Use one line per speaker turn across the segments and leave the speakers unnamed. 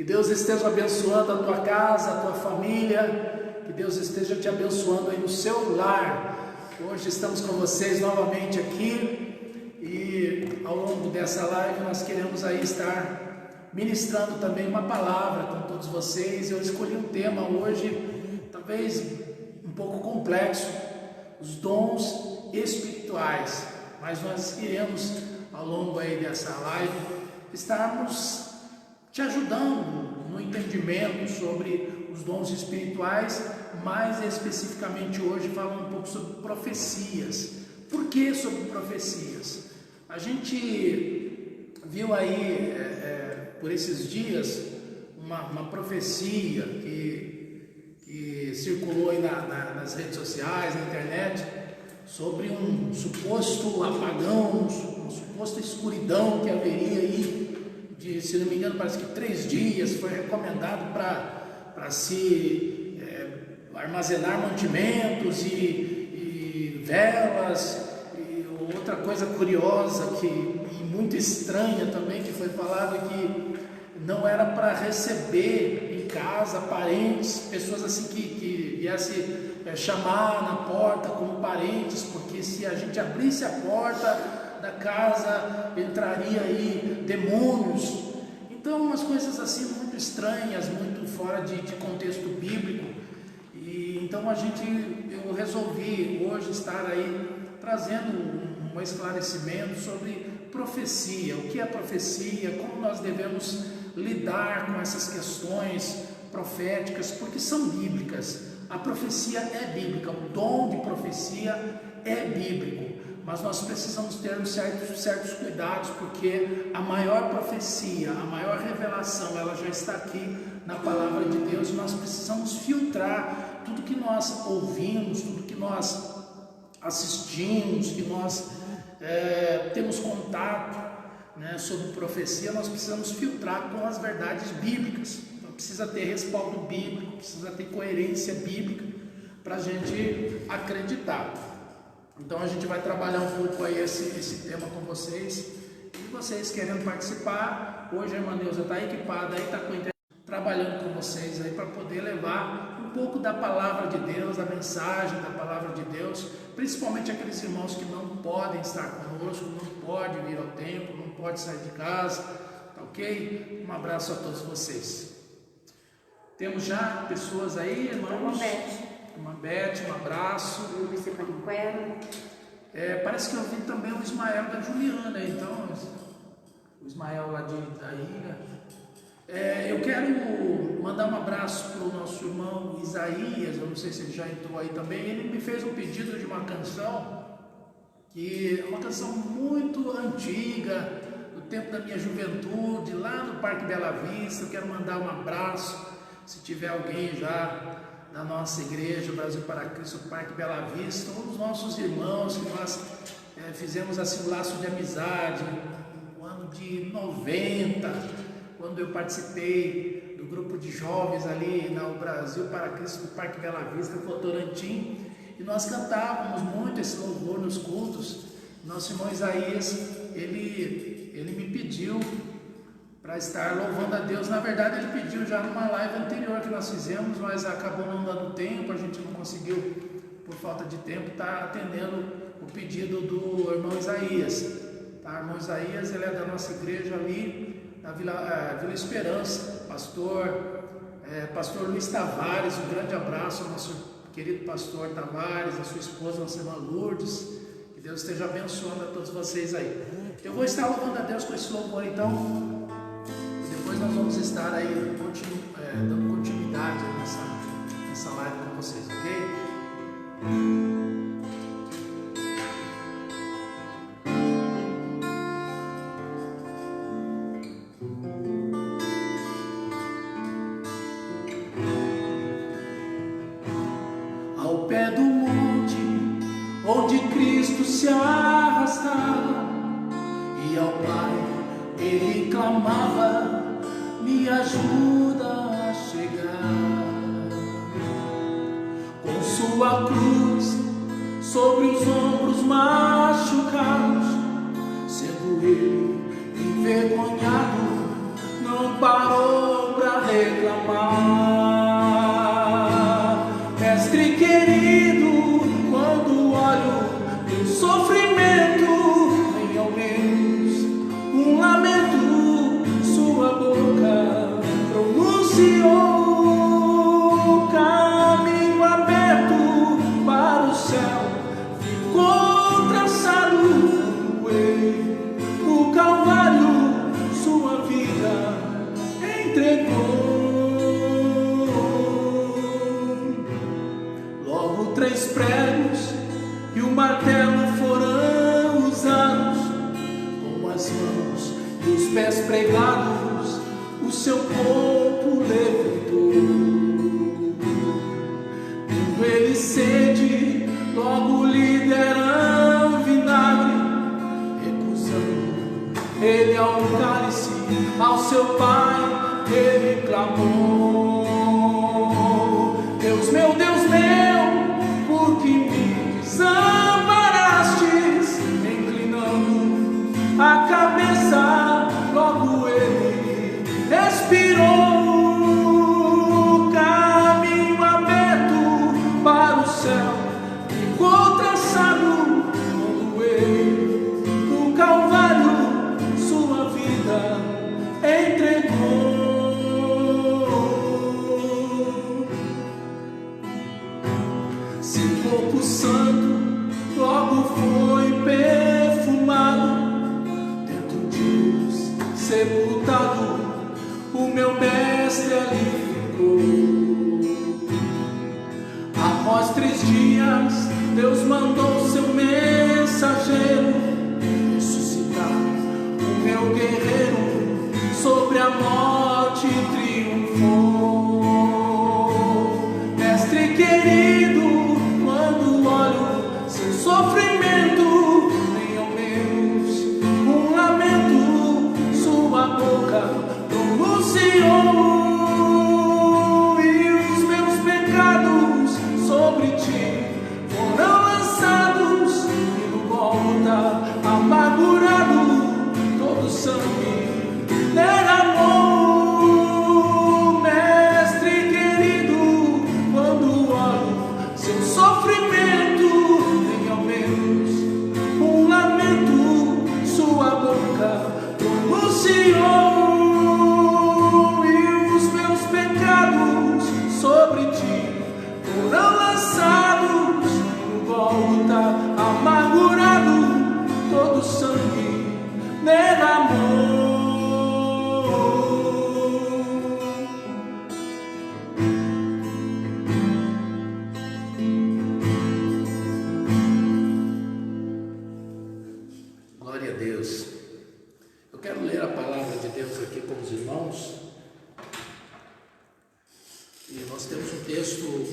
Que Deus esteja abençoando a tua casa, a tua família. Que Deus esteja te abençoando aí no seu lar. Hoje estamos com vocês novamente aqui. E ao longo dessa live nós queremos aí estar ministrando também uma palavra com todos vocês. Eu escolhi um tema hoje, talvez um pouco complexo, os dons espirituais. Mas nós queremos, ao longo aí dessa live, estarmos te ajudando no entendimento sobre os dons espirituais, mais especificamente hoje falando um pouco sobre profecias. Por que sobre profecias? A gente viu aí por esses dias uma profecia que circulou aí nas redes sociais, na internet, sobre um suposto apagão, uma suposta escuridão que haveria aí, se não me engano, parece que 3 dias foi recomendado para se armazenar mantimentos e velas. E outra coisa curiosa e muito estranha também, que foi falado que não era para receber em casa parentes, pessoas assim que viessem chamar na porta como parentes, porque se a gente abrisse a porta da casa, entraria aí demônios. Então umas coisas assim muito estranhas, muito fora de contexto bíblico. E então eu resolvi hoje estar aí trazendo um esclarecimento sobre profecia. O que é profecia, como nós devemos lidar com essas questões proféticas, porque são bíblicas. A profecia é bíblica, o dom de profecia é bíblico. Mas nós precisamos ter certos cuidados, porque a maior profecia, a maior revelação, ela já está aqui na palavra de Deus. E nós precisamos filtrar tudo que nós ouvimos, tudo que nós assistimos, que nós temos contato, né, sobre profecia. Nós precisamos filtrar com as verdades bíblicas. Então precisa ter respaldo bíblico, precisa ter coerência bíblica para a gente acreditar. Então a gente vai trabalhar um pouco aí esse tema com vocês. E vocês querendo participar, hoje a irmã Neuza está equipada aí, está trabalhando com vocês aí para poder levar um pouco da palavra de Deus, da mensagem da palavra de Deus, principalmente aqueles irmãos que não podem estar conosco, não podem vir ao templo, não podem sair de casa, tá ok? Um abraço a todos vocês. Temos já pessoas aí, irmãos? Uma Beth, um abraço. Parece que eu vi também o Ismael da Juliana, então, o Ismael lá da ilha. Eu quero mandar um abraço para o nosso irmão Isaías, eu não sei se ele já entrou aí também. Ele me fez um pedido de uma canção, que é uma canção muito antiga, do tempo da minha juventude, lá no Parque Bela Vista. Eu quero mandar um abraço, se tiver alguém já da nossa igreja, Brasil para Cristo, Parque Bela Vista, um dos nossos irmãos que nós fizemos assim um laço de amizade no ano de 90, quando eu participei do grupo de jovens ali no Brasil para Cristo, do Parque Bela Vista, Votorantim, e nós cantávamos muito esse louvor nos cultos. Nosso irmão Isaías, ele me pediu para estar louvando a Deus. Na verdade ele pediu já numa live anterior que nós fizemos, mas acabou não dando tempo, a gente não conseguiu, por falta de tempo, estar atendendo o pedido do irmão Isaías, tá? O irmão Isaías, ele é da nossa igreja ali, da Vila Esperança, pastor Luiz Tavares. Um grande abraço ao nosso querido pastor Tavares, a sua esposa, nossa irmã Lourdes. Que Deus esteja abençoando a todos vocês aí. Eu vou estar louvando a Deus com esse louvor, então depois nós vamos estar aí dando continuidade nessa live com vocês, ok? Ao pé do monte onde Cristo se arrastava, e ao Pai ele clamava: me ajuda a chegar. Com sua cruz sobre os ombros machucados, sendo ele envergonhado, não parou pra reclamar. Mestre querido, quando olho teu sofrimento, nem ao menos um lamento sua boca pronunciou. Caminho aberto para o céu ficou traçado quando ele, o Calvário, sua vida entregou. Logo 3 pregos e o martelo foram usados, com as mãos e os pés pregados, o seu corpo levantou. Tendo ele sede, logo lhe deram vinagre, recusando ele ao cálice, ao seu pai ele clamou: Deus meu, por que me desamparastes? Inclinando a cabeça, logo ele expirou. Caminho aberto para o céu ficou traçado quando ele, no Calvário, sua vida entregou. Seu corpo santo logo foi perfumado, dentro de luz sepultado, o meu mestre ali ficou. Após 3 dias, Deus mandou seu mensageiro ressuscitar o meu guerreiro, sobre a morte triunfou. Mestre querido, quando olho seu sofrimento, nem ao menos um lamento sua boca pronunciou. E os meus pecados sobre ti foram lançados, e no Gólgota amargurado todo sangue derramou. Mestre querido, quando olho seu sofrimento, nem ao menos um lamento sua boca pronunciou. E os meus pecados sobre ti foram lançados, no Gólgota amargurado todo sangue derramou. Glória a Deus. Eu quero ler a palavra de Deus aqui com os irmãos. E nós temos um texto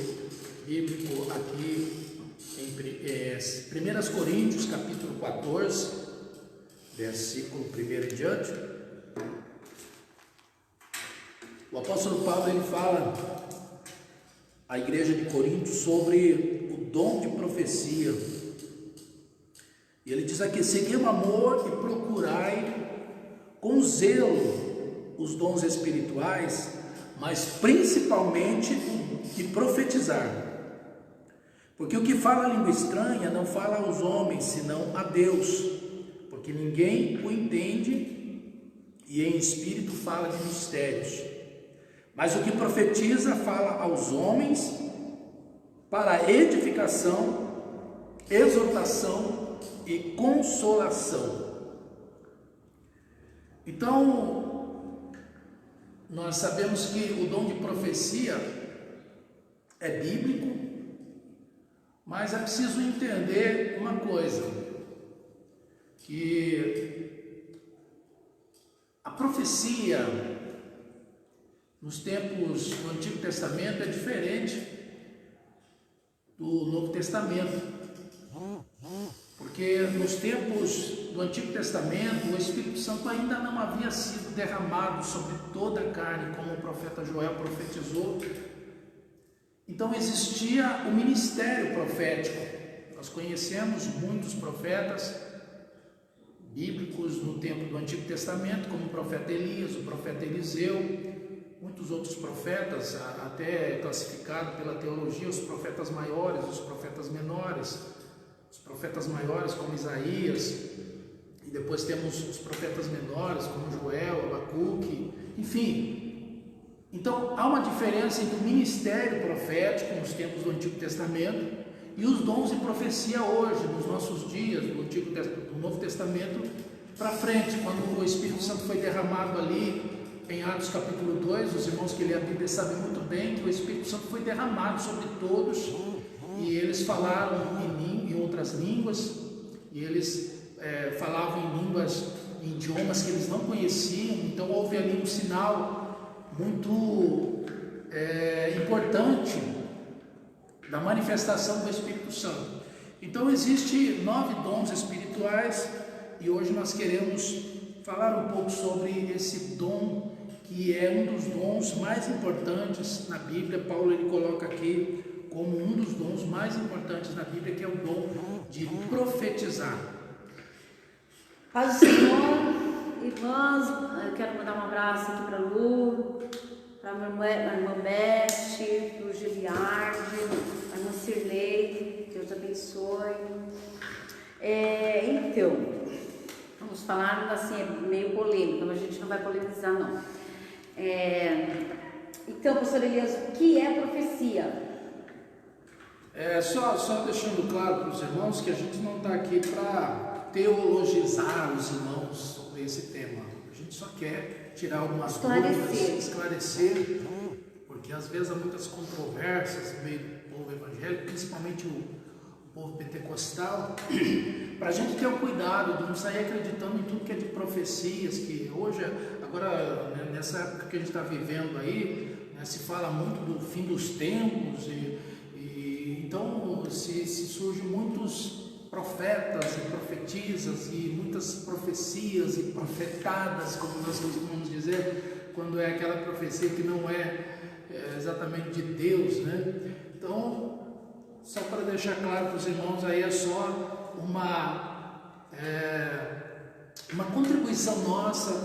bíblico aqui em 1 Coríntios, capítulo 14, versículo 1 em diante. O apóstolo Paulo, ele fala à igreja de Corinto sobre o dom de profecia. E ele diz aqui: segui o amor e procurai com zelo os dons espirituais, mas principalmente de profetizar. Porque o que fala língua estranha não fala aos homens, senão a Deus, porque ninguém o entende, e em espírito fala de mistérios. Mas o que profetiza fala aos homens para edificação, exortação e consolação. Então, nós sabemos que o dom de profecia é bíblico, mas é preciso entender uma coisa, que a profecia nos tempos do Antigo Testamento é diferente do Novo Testamento, porque nos tempos do Antigo Testamento o Espírito Santo ainda não havia sido derramado sobre toda a carne, como o profeta Joel profetizou. Então existia o ministério profético. Nós conhecemos muitos profetas bíblicos no tempo do Antigo Testamento, como o profeta Elias, o profeta Eliseu, muitos outros profetas, até classificado pela teologia, os profetas maiores, os profetas menores. Os profetas maiores como Isaías, e depois temos os profetas menores como Joel, Abacuque, enfim. Então há uma diferença entre o ministério profético nos tempos do Antigo Testamento e os dons de profecia hoje, nos nossos dias, do Novo Testamento para frente, quando o Espírito Santo foi derramado ali em Atos capítulo 2, os irmãos que lêem a Bíblia sabem muito bem que o Espírito Santo foi derramado sobre todos e eles falaram em outras línguas, e eles falavam em línguas, em idiomas que eles não conheciam. Então houve ali um sinal muito importante da manifestação do Espírito Santo. Então existe 9 dons espirituais e hoje nós queremos falar um pouco sobre esse dom que é um dos dons mais importantes na Bíblia. Paulo ele coloca aqui como um dos dons mais importantes na Bíblia, que é o dom de profetizar.
Paz do Senhor, irmãs, eu quero mandar um abraço aqui para a Lu, para a irmã Beth, para o Giliardi, para a irmã Cirlei, Deus abençoe. Então, vamos falar assim, é meio polêmico, mas a gente não vai polemizar não. Então, pastor Elias, o que é profecia?
Só deixando claro para os irmãos que a gente não está aqui para teologizar os irmãos sobre esse tema. A gente só quer tirar algumas dúvidas, esclarecer, porque às vezes há muitas controvérsias no meio do povo evangélico, principalmente o povo pentecostal, para a gente ter o cuidado de não sair acreditando em tudo que é de profecias, que hoje, agora, nessa época que a gente está vivendo aí, se fala muito do fim dos tempos, então se surgem muitos profetas e profetisas e muitas profecias e profetadas, como nós costumamos dizer, quando é aquela profecia que não é exatamente de Deus, né? Então, só para deixar claro para os irmãos, aí é só uma contribuição nossa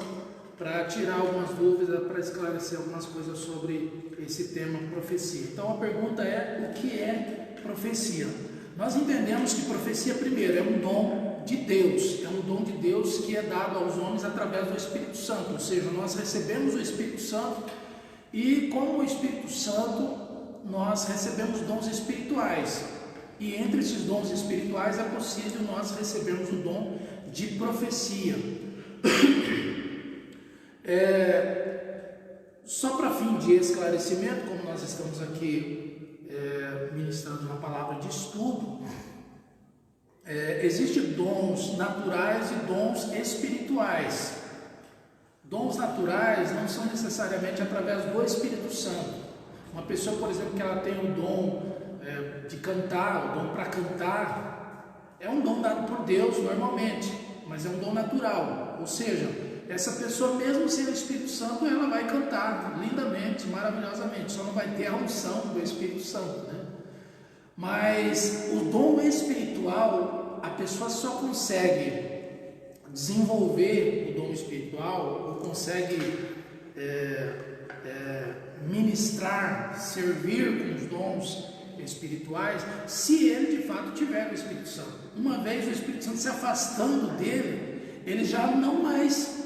para tirar algumas dúvidas, para esclarecer algumas coisas sobre esse tema profecia. Então a pergunta é: o que é profecia? Nós entendemos que profecia, primeiro, é um dom de Deus, é um dom de Deus que é dado aos homens através do Espírito Santo, ou seja, nós recebemos o Espírito Santo e com o Espírito Santo nós recebemos dons espirituais, e entre esses dons espirituais é possível nós recebermos o dom de profecia. Só para fim de esclarecimento, como nós estamos aqui ministrando uma palavra de estudo, existem dons naturais e dons espirituais. Dons naturais não são necessariamente através do Espírito Santo. Uma pessoa, por exemplo, que ela tem o dom de cantar, o dom para cantar, é um dom dado por Deus normalmente, mas é um dom natural, ou seja, essa pessoa, mesmo sem o Espírito Santo, ela vai cantar lindamente, maravilhosamente, só não vai ter a unção do Espírito Santo, né? Mas o dom espiritual, a pessoa só consegue desenvolver o dom espiritual, ou consegue ministrar, servir com os dons espirituais, se ele de fato tiver o Espírito Santo. Uma vez o Espírito Santo se afastando dele, ele já não mais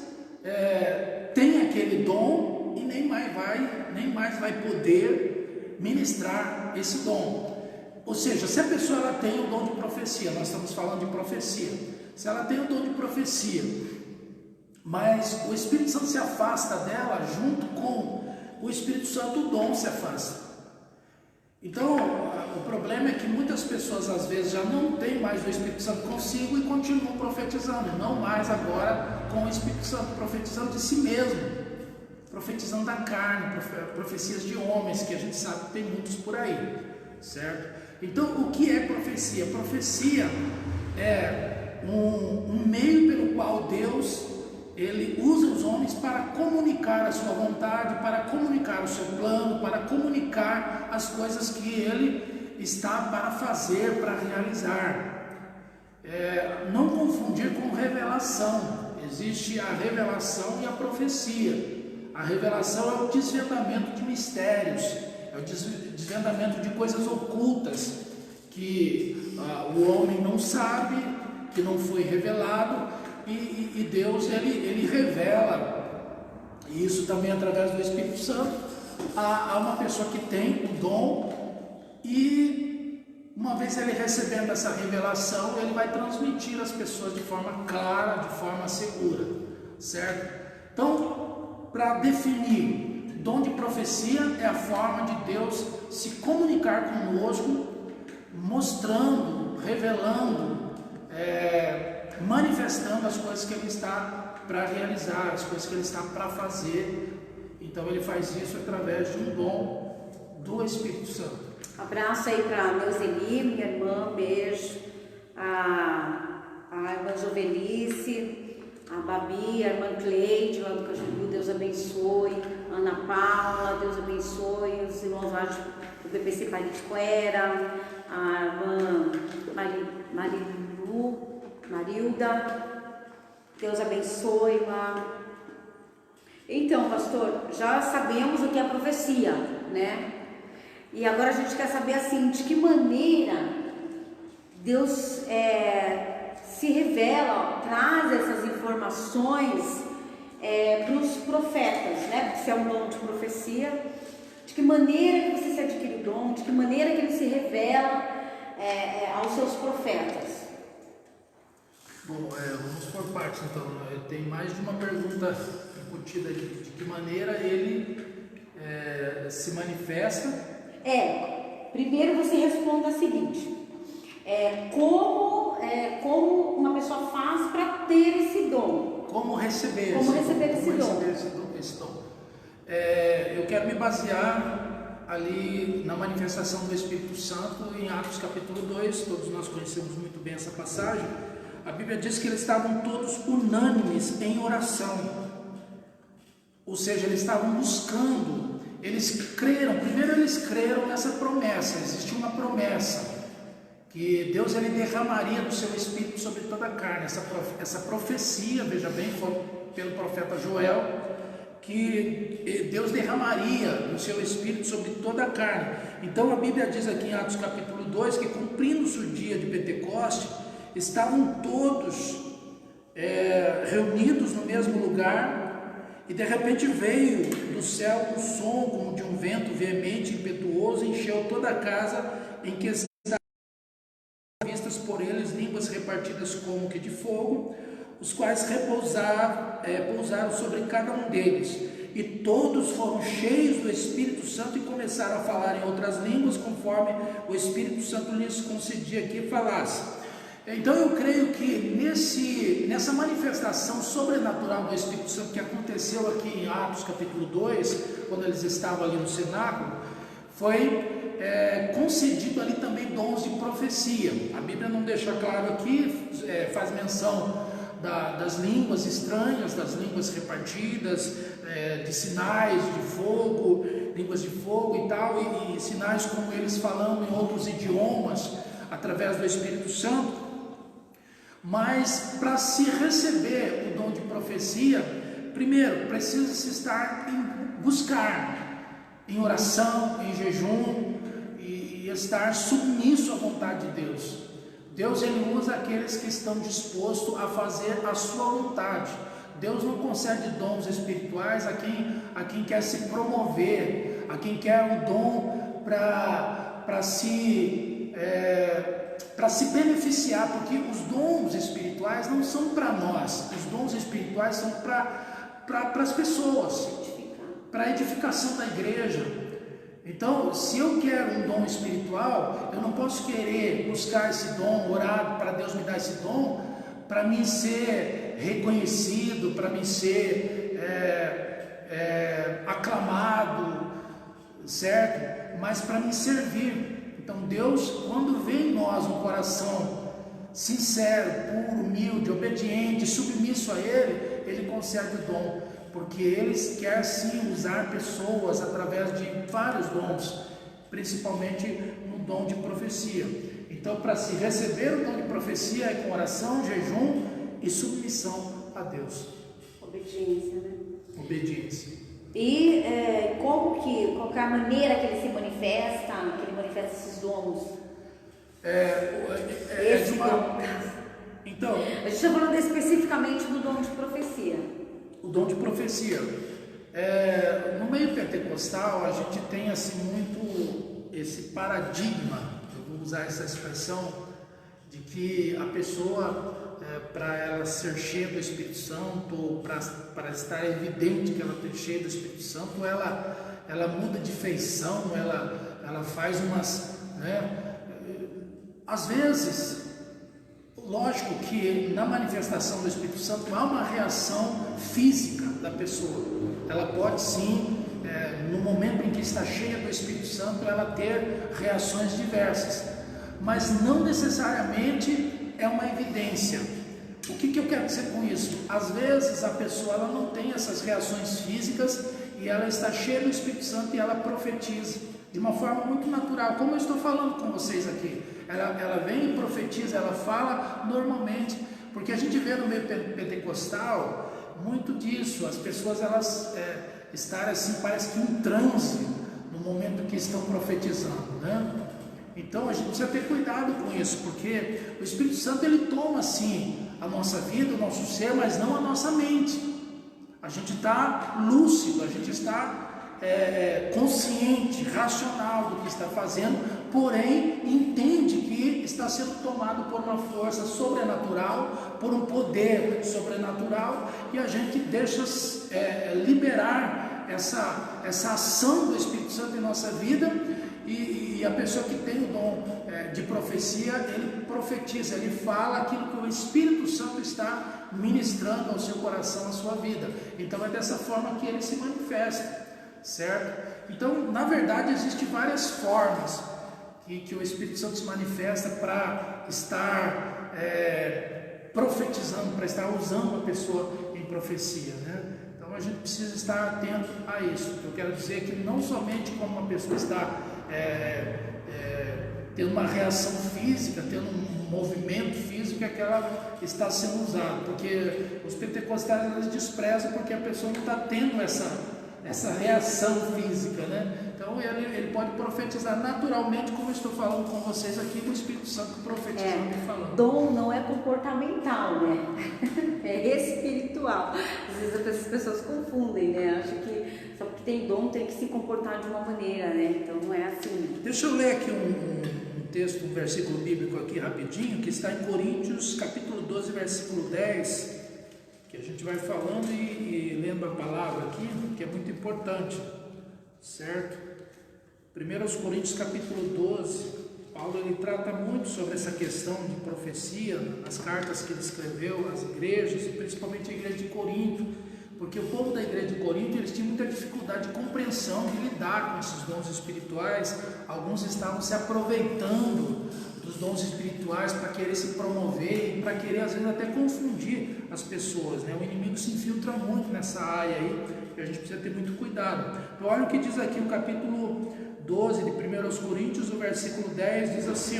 tem aquele dom e nem mais vai poder ministrar esse dom. Ou seja, se a pessoa ela tem o dom de profecia, nós estamos falando de profecia, se ela tem o dom de profecia, mas o Espírito Santo se afasta dela, junto com o Espírito Santo o dom se afasta. Então o problema é que muitas pessoas às vezes já não têm mais o Espírito Santo consigo e continuam profetizando, não mais agora com o Espírito Santo, profetizando de si mesmo, profetizando da carne, profecias de homens, que a gente sabe que tem muitos por aí, certo? Então o que é profecia? Profecia é um meio pelo qual Deus ele usa os homens para comunicar a sua vontade, para comunicar o seu plano, para comunicar as coisas que ele está para fazer, para realizar. Não confundir com revelação. Existe a revelação e a profecia. A revelação é o desvendamento de mistérios, é o desvendamento de coisas ocultas que o homem não sabe, que não foi revelado, e Deus ele revela isso também através do Espírito Santo a uma pessoa que tem o dom, e uma vez ele recebendo essa revelação, ele vai transmitir às pessoas de forma clara, de forma segura, certo? Então, para definir, dom de profecia é a forma de Deus se comunicar conosco, mostrando, revelando, manifestando as coisas que Ele está para realizar, as coisas que Ele está para fazer. Então Ele faz isso através de um dom do Espírito Santo.
Abraço aí para a Neuzeli, minha irmã, beijo. A irmã Jovelice, a Babi, a irmã Cleide, lá do Cajuru, Deus abençoe. Ana Paula, Deus abençoe. Os irmãos lá do BPC Pariquera, a irmã Marilda, Deus abençoe lá. Então, pastor, já sabemos o que é a profecia, né? E agora a gente quer saber assim, de que maneira Deus se revela, traz essas informações para os profetas, né? Porque se é um dom de profecia, de que maneira que você se adquire o dom, de que maneira que ele se revela aos seus profetas.
Bom, vamos por partes então. Tem mais de uma pergunta embutida de que maneira ele se manifesta.
Primeiro você responde a seguinte: como uma pessoa faz para ter esse dom?
Como receber esse dom? Eu quero me basear ali na manifestação do Espírito Santo em Atos capítulo 2, todos nós conhecemos muito bem essa passagem. A Bíblia diz que eles estavam todos unânimes em oração, ou seja, eles estavam buscando. Eles creram, primeiro eles creram nessa promessa, existia uma promessa, que Deus ele derramaria do seu Espírito sobre toda a carne, essa profecia, veja bem, foi pelo profeta Joel, que Deus derramaria do seu Espírito sobre toda a carne. Então a Bíblia diz aqui em Atos capítulo 2, que cumprindo-se o dia de Pentecoste, estavam todos reunidos no mesmo lugar, e de repente veio do céu um som como de um vento veemente e impetuoso, encheu toda a casa em que estavam vistas por eles línguas repartidas como que de fogo, os quais pousaram sobre cada um deles, e todos foram cheios do Espírito Santo e começaram a falar em outras línguas, conforme o Espírito Santo lhes concedia que falasse. Então eu creio que nessa manifestação sobrenatural do Espírito Santo que aconteceu aqui em Atos capítulo 2, quando eles estavam ali no cenáculo, foi concedido ali também dons de profecia. A Bíblia não deixa claro aqui, faz menção das línguas estranhas, das línguas repartidas, de sinais de fogo, línguas de fogo e tal, e sinais como eles falando em outros idiomas através do Espírito Santo. Mas para se receber o dom de profecia, primeiro precisa-se buscar em oração, em jejum, e estar submisso à vontade de Deus. Deus ele usa aqueles que estão dispostos a fazer a sua vontade. Deus não concede dons espirituais a quem quer se promover, a quem quer um dom para se beneficiar, porque os dons espirituais não são para nós, os dons espirituais são para as pessoas, para a edificação da igreja. Então, se eu quero um dom espiritual, eu não posso querer buscar esse dom, orar para Deus me dar esse dom, para mim ser reconhecido, para mim ser aclamado, certo? Mas para me servir. Então Deus, quando vê em nós um coração sincero, puro, humilde, obediente, submisso a Ele concede o dom, porque Ele quer sim usar pessoas através de vários dons, principalmente no dom de profecia. Então, para se receber o dom de profecia é com oração, jejum e submissão a Deus.
Obediência, né?
Obediência.
E qual que é a maneira que ele se manifesta, esses dons?
Então,
a gente está falando especificamente do dom de profecia.
O dom de profecia. No meio pentecostal, a gente tem assim muito esse paradigma, eu vou usar essa expressão, de que a pessoa, para ela ser cheia do Espírito Santo, ou para estar evidente que ela está cheia do Espírito Santo, ela muda de feição, ela faz umas, às vezes, lógico que na manifestação do Espírito Santo há uma reação física da pessoa. Ela pode sim, no momento em que está cheia do Espírito Santo, ela ter reações diversas, mas não necessariamente é uma evidência. O que eu quero dizer com isso? Às vezes a pessoa ela não tem essas reações físicas e ela está cheia do Espírito Santo e ela profetiza de uma forma muito natural, como eu estou falando com vocês aqui. Ela vem e profetiza, ela fala normalmente, porque a gente vê no meio pentecostal muito disso, as pessoas elas estarem assim, parece que em transe no momento que estão profetizando, né? Então a gente precisa ter cuidado com isso, porque o Espírito Santo ele toma assim a nossa vida, o nosso ser, mas não a nossa mente. A gente está lúcido, a gente está consciente, racional do que está fazendo, porém entende que está sendo tomado por uma força sobrenatural, por um poder sobrenatural, e a gente deixa liberar essa ação do Espírito Santo em nossa vida. E a pessoa que tem o dom de profecia, ele profetiza, ele fala aquilo que o Espírito Santo está ministrando ao seu coração, à sua vida. Então é dessa forma que ele se manifesta, certo? Então, na verdade, existem várias formas que o Espírito Santo se manifesta para estar profetizando, para estar usando a pessoa em profecia, né? Então a gente precisa estar atento a isso. Eu quero dizer que não somente como uma pessoa está tendo uma reação física, tendo um movimento físico, é que ela está sendo usada, porque os pentecostais eles desprezam porque a pessoa não está tendo essa reação física, né? Então ele pode profetizar naturalmente, como eu estou falando com vocês aqui, com o Espírito Santo profetizando e falando.
Dom não é comportamental, né? É espiritual. Às vezes as pessoas confundem, né? Acham que só porque tem dom tem que se comportar de uma maneira, né? Então não é assim.
Deixa eu ler aqui um texto, um versículo bíblico aqui rapidinho, que está em Coríntios, capítulo 12, versículo 10, que a gente vai falando e lendo a palavra aqui, que é muito importante, certo? 1 Coríntios capítulo 12, Paulo ele trata muito sobre essa questão de profecia, nas cartas que ele escreveu às igrejas, e principalmente a igreja de Corinto, porque o povo da igreja de Corinto eles tinham muita dificuldade de compreensão, de lidar com esses dons espirituais. Alguns estavam se aproveitando dos dons espirituais para querer se promover e para querer às vezes até confundir as pessoas, né? O inimigo se infiltra muito nessa área aí e a gente precisa ter muito cuidado. Então olha o que diz aqui o capítulo 12 de 1 Coríntios, o versículo 10 diz assim,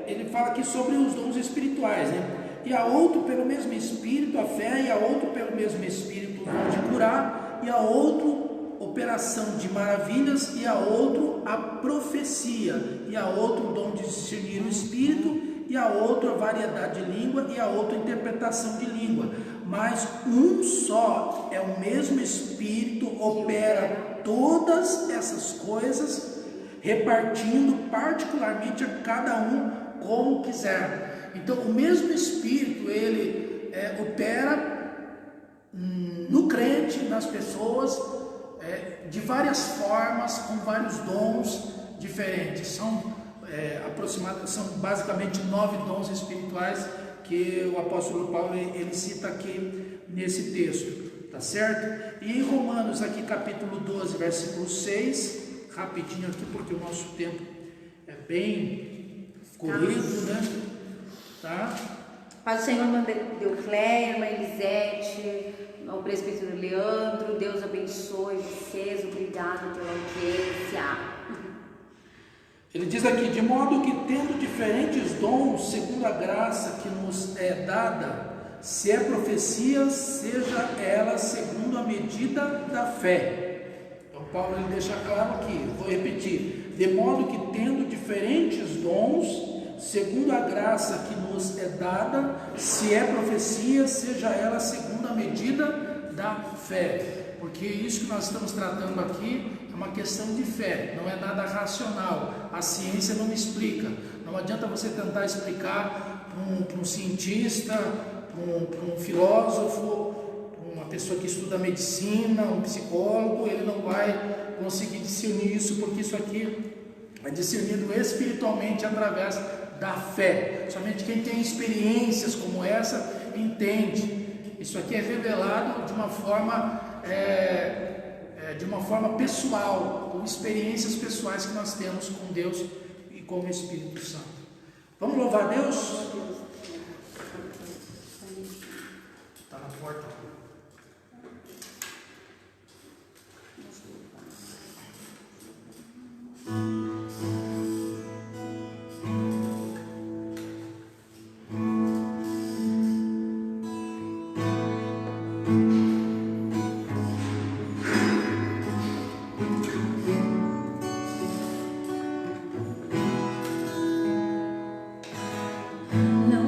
ele fala aqui sobre os dons espirituais, né? E a outro pelo mesmo Espírito a fé, e a outro pelo mesmo Espírito o dom de curar, e a outro operação de maravilhas, e a outro a profecia, e a outro o dom de discernir o Espírito, e a outro a variedade de língua, e a outro a interpretação de língua. Mas um só é o mesmo Espírito, opera todas essas coisas, repartindo particularmente a cada um como quiser. Então o mesmo Espírito ele opera no crente, nas pessoas, de várias formas, com vários dons diferentes. São basicamente 9 dons espirituais que o apóstolo Paulo ele cita aqui nesse texto, tá certo? E em Romanos aqui capítulo 12, versículo 6, rapidinho aqui porque o nosso tempo é bem corrido, né? Tá?
Paz do Senhor, irmã Deucléia, irmã Elisete, ao presbítero Leandro, Deus abençoe vocês, obrigado pela audiência.
Ele diz aqui, de modo que tendo diferentes dons, segundo a graça que nos é dada, Se é profecia, seja ela segundo a medida da fé. Então Paulo ele deixa claro aqui, vou repetir, de modo que tendo diferentes dons, segundo a graça que nos é dada, se é profecia, seja ela segundo a medida da fé. Porque isso que nós estamos tratando aqui é uma questão de fé, não é nada racional. A ciência não explica. Não adianta você tentar explicar para um cientista, para um filósofo, para uma pessoa que estuda medicina, um psicólogo, ele não vai conseguir discernir isso, porque isso aqui é discernido espiritualmente através da fé. Somente quem tem experiências como essa entende. Isso aqui é revelado de uma forma pessoal, com experiências pessoais que nós temos com Deus e com o Espírito Santo. Vamos louvar a Deus? Está na porta.
Não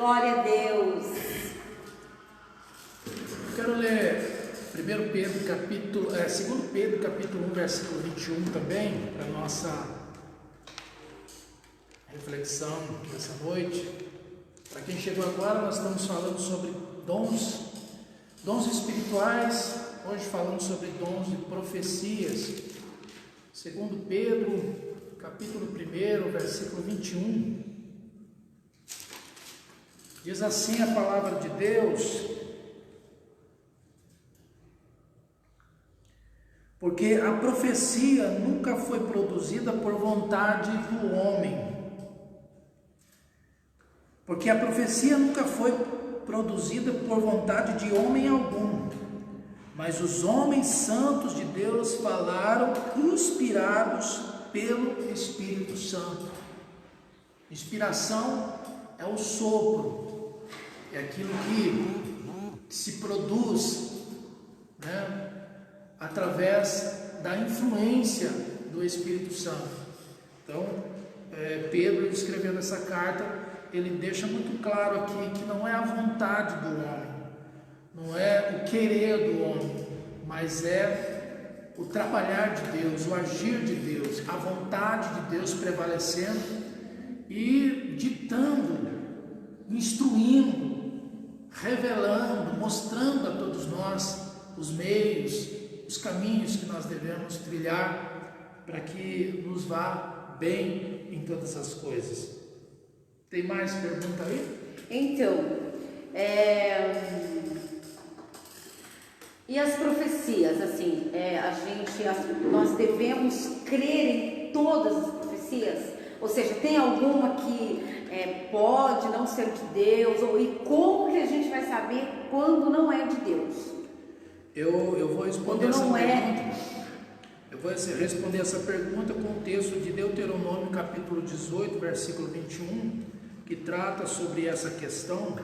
Glória a Deus.
Eu quero ler 2 Pedro capítulo 1, versículo 21 também, para a nossa reflexão dessa noite. Para quem chegou agora, nós estamos falando sobre dons espirituais, hoje falando sobre dons de profecias. 2 Pedro, capítulo 1, versículo 21, diz assim a palavra de Deus: porque a profecia nunca foi produzida por vontade do homem. Porque a profecia nunca foi produzida por vontade de homem algum, mas os homens santos de Deus falaram inspirados pelo Espírito Santo. Inspiração é o sopro, é aquilo que se produz, né, através da influência do Espírito Santo. Então, Pedro, escrevendo essa carta, ele deixa muito claro aqui que não é a vontade do homem, não é o querer do homem, mas é o trabalhar de Deus, o agir de Deus, a vontade de Deus prevalecendo e ditando, instruindo, revelando, mostrando a todos nós os meios, os caminhos que nós devemos trilhar para que nos vá bem em todas as coisas. Tem mais pergunta aí?
Então, e as profecias, assim, nós devemos crer em todas as profecias? Ou seja, tem alguma que pode não ser de Deus? E como que a gente vai saber quando não é de Deus?
Eu vou responder essa pergunta. Eu vou responder essa pergunta com o texto de Deuteronômio, capítulo 18, versículo 21, que trata sobre essa questão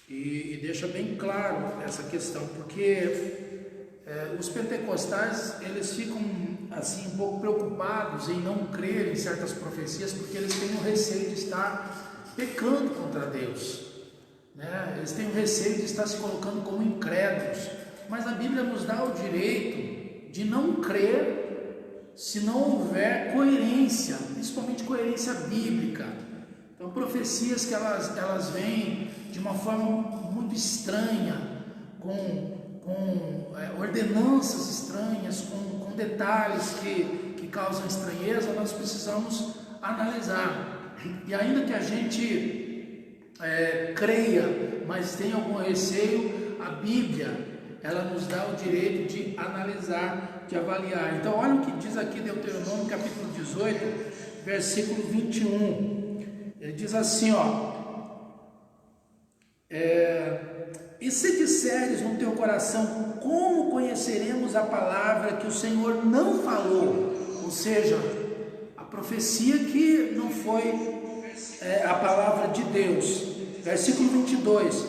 e deixa bem claro essa questão, porque os pentecostais, eles ficam assim um pouco preocupados em não crer em certas profecias, porque eles têm o receio de estar pecando contra Deus, né? Eles têm o receio de estar se colocando como incrédulos, mas a Bíblia nos dá o direito de não crer se não houver coerência, principalmente coerência bíblica. Então, profecias que elas vêm de uma forma muito estranha, com ordenanças estranhas, com detalhes que causam estranheza, nós precisamos analisar. E ainda que a gente creia, mas tenha algum receio, a Bíblia, ela nos dá o direito de analisar, de avaliar. Então, olha o que diz aqui Deuteronômio, capítulo 18, versículo 21. Ele diz assim, e se disseres no teu coração, como conheceremos a palavra que o Senhor não falou? Ou seja, a profecia que não foi a palavra de Deus. Versículo 22.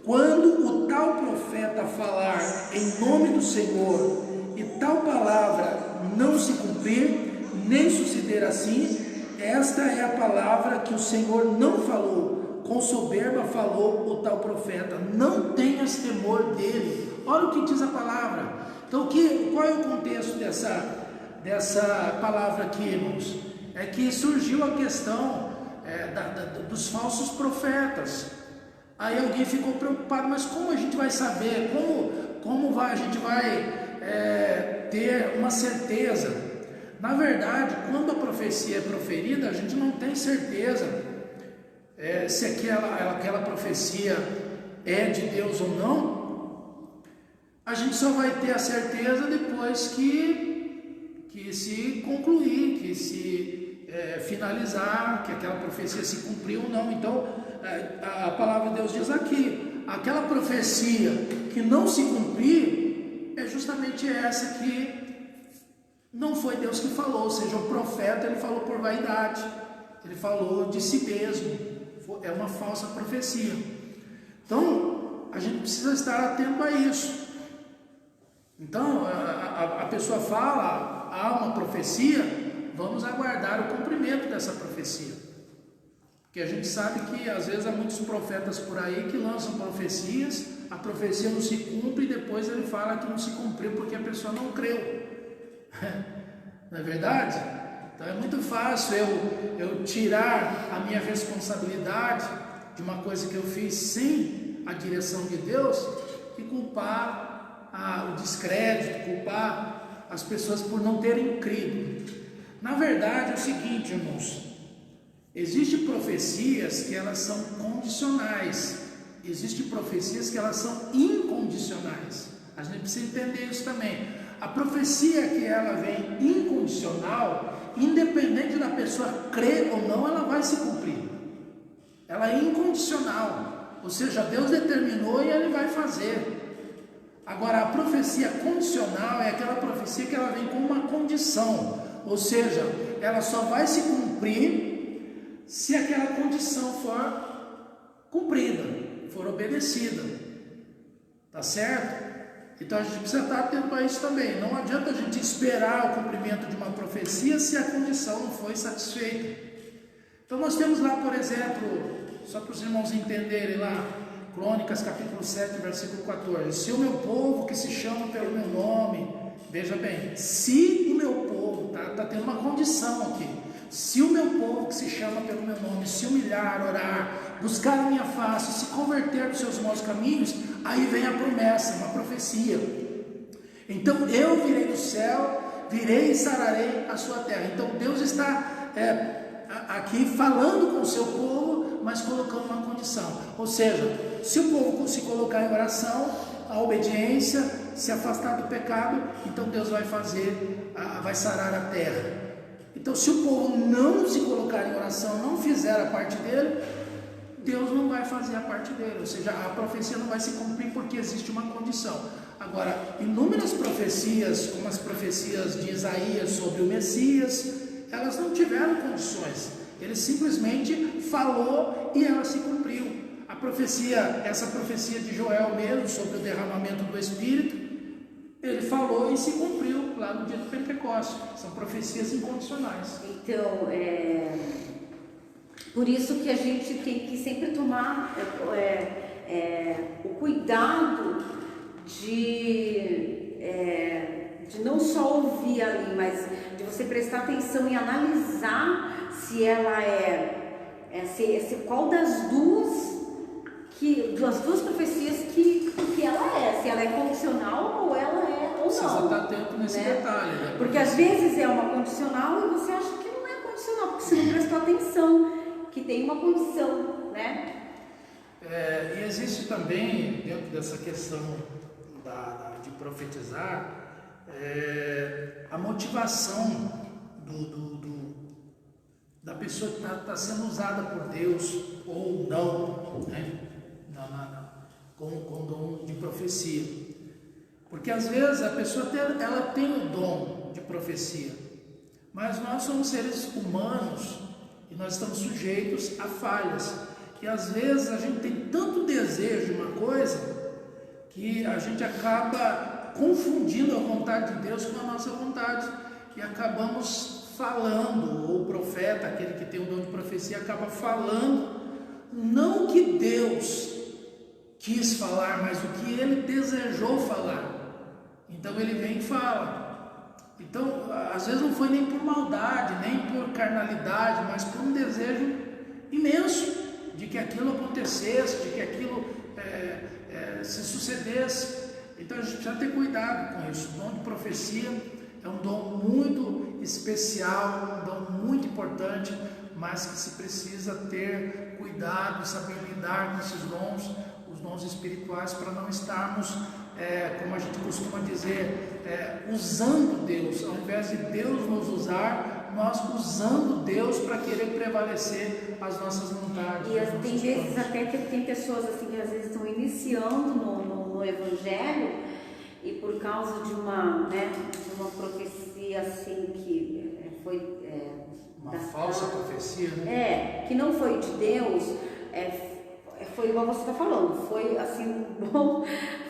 Quando o tal profeta falar em nome do Senhor e tal palavra não se cumprir, nem suceder assim, esta é a palavra que o Senhor não falou, com soberba falou o tal profeta, não tenhas temor dele. Olha o que diz a palavra. Então, qual é o contexto dessa palavra aqui, irmãos? É que surgiu a questão dos falsos profetas. Aí alguém ficou preocupado, mas como a gente vai saber? Como a gente vai ter uma certeza? Na verdade, quando a profecia é proferida, a gente não tem certeza se aquela profecia é de Deus ou não. A gente só vai ter a certeza depois que se concluir, que se finalizar, que aquela profecia se cumpriu ou não. Então, a palavra de Deus diz aqui, aquela profecia que não se cumprir, é justamente essa que não foi Deus que falou, ou seja, o profeta, ele falou por vaidade, ele falou de si mesmo, é uma falsa profecia. Então, a gente precisa estar atento a isso. Então, a pessoa fala, há uma profecia, vamos aguardar o cumprimento dessa profecia. Porque a gente sabe que às vezes há muitos profetas por aí que lançam profecias, a profecia não se cumpre e depois ele fala que não se cumpriu porque a pessoa não creu. Não é verdade? Então é muito fácil eu tirar a minha responsabilidade de uma coisa que eu fiz sem a direção de Deus e culpar o descrédito, culpar as pessoas por não terem crido. Na verdade é o seguinte, irmãos, existem profecias que elas são condicionais, existem profecias que elas são incondicionais. A gente precisa entender isso também. A profecia que ela vem incondicional, independente da pessoa crer ou não, ela vai se cumprir. Ela é incondicional, ou seja, Deus determinou e Ele vai fazer. Agora, a profecia condicional é aquela profecia que ela vem com uma condição, ou seja, ela só vai se cumprir se aquela condição for cumprida, for obedecida. Tá certo? Então a gente precisa estar atento a isso também. Não adianta a gente esperar o cumprimento de uma profecia se a condição não foi satisfeita. Então nós temos lá, por exemplo, só para os irmãos entenderem lá, Crônicas capítulo 7, versículo 14. Se o meu povo que se chama pelo meu nome, veja bem, se o meu povo, tá tendo uma condição aqui. Se o meu povo que se chama pelo meu nome se humilhar, orar, buscar a minha face, se converter dos seus maus caminhos, aí vem a promessa, uma profecia. Então eu virei do céu, virei e sararei a sua terra. Então Deus está aqui falando com o seu povo, mas colocando uma condição. Ou seja, se o povo se colocar em oração, a obediência, se afastar do pecado, então Deus vai vai sarar a terra. Então se o povo não se colocar em oração, não fizer a parte dele, Deus não vai fazer a parte dele, ou seja, a profecia não vai se cumprir porque existe uma condição. Agora, inúmeras profecias, como as profecias de Isaías sobre o Messias, elas não tiveram condições, ele simplesmente falou e ela se cumpriu. Essa profecia de Joel mesmo, sobre o derramamento do Espírito, ele falou e se cumpriu lá no dia do Pentecostes. São profecias incondicionais.
Então, por isso que a gente tem que sempre tomar o cuidado de não só ouvir ali, mas de você prestar atenção e analisar se ela qual das duas profecias que ela se ela é condicional ou ela é ou não.
Precisa estar atento nesse detalhe, né?
Porque às vezes é uma condicional e você acha que não é condicional, porque você não prestou atenção que tem uma condição, né?
E existe também, dentro dessa questão de profetizar, a motivação da pessoa que está sendo usada por Deus ou não, né? Com o dom de profecia. Porque às vezes a pessoa ela tem o dom de profecia, mas nós somos seres humanos e nós estamos sujeitos a falhas. E às vezes a gente tem tanto desejo de uma coisa que a gente acaba confundindo a vontade de Deus com a nossa vontade e acabamos falando, ou o profeta, aquele que tem o dom de profecia, acaba falando não o que Deus quis falar, mas o que ele desejou falar. Então ele vem e fala. Então às vezes não foi nem por maldade, nem por carnalidade, mas por um desejo imenso de que aquilo acontecesse, de que aquilo se sucedesse. Então a gente precisa ter cuidado com isso. O dom de profecia é um dom muito especial, um dom muito importante, mas que se precisa ter cuidado, saber lidar com esses dons, os dons espirituais, para não estarmos, como a gente costuma dizer, usando Deus, ao invés de Deus nos usar, nós usando Deus para querer prevalecer as nossas vontades.
E tem vezes até que tem pessoas assim que às vezes estão iniciando no Evangelho e por causa de uma profecia assim que foi
uma falsa profecia, né?
Que não foi de Deus, foi igual você está falando, foi assim bom,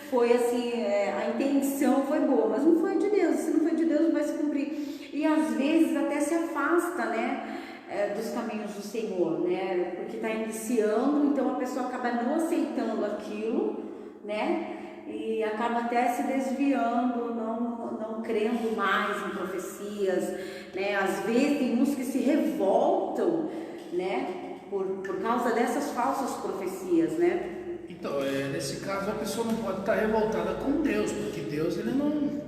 foi assim, a intenção foi boa, mas não foi de Deus. Se não foi de Deus, não vai se cumprir. E às vezes até se afasta, né? dos caminhos do Senhor, né? Porque está iniciando, então a pessoa acaba não aceitando aquilo, né? E acaba até se desviando, não crendo mais em profecias, né? Às vezes tem uns que se revoltam, né? Por causa dessas falsas profecias, né?
Então, nesse caso a pessoa não pode estar revoltada com Deus, porque Deus ele não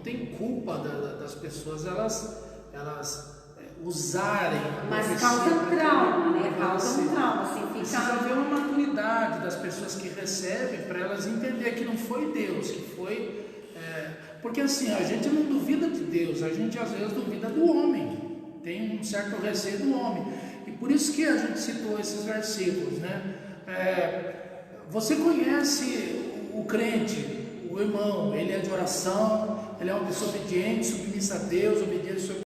tem culpa das pessoas elas usarem a
Mas
profecia
causa
para
trauma, né?
prevalecer.
Causa um trauma, assim,
Precisa haver uma maturidade das pessoas que recebem para elas entender que não foi Deus, que foi... porque assim, a gente não duvida de Deus, a gente às vezes duvida do homem, tem um certo receio do homem. E por isso que a gente citou esses versículos, né? Você conhece o crente, o irmão, ele é de oração, ele é uma pessoa obediente, submissa a Deus, obediente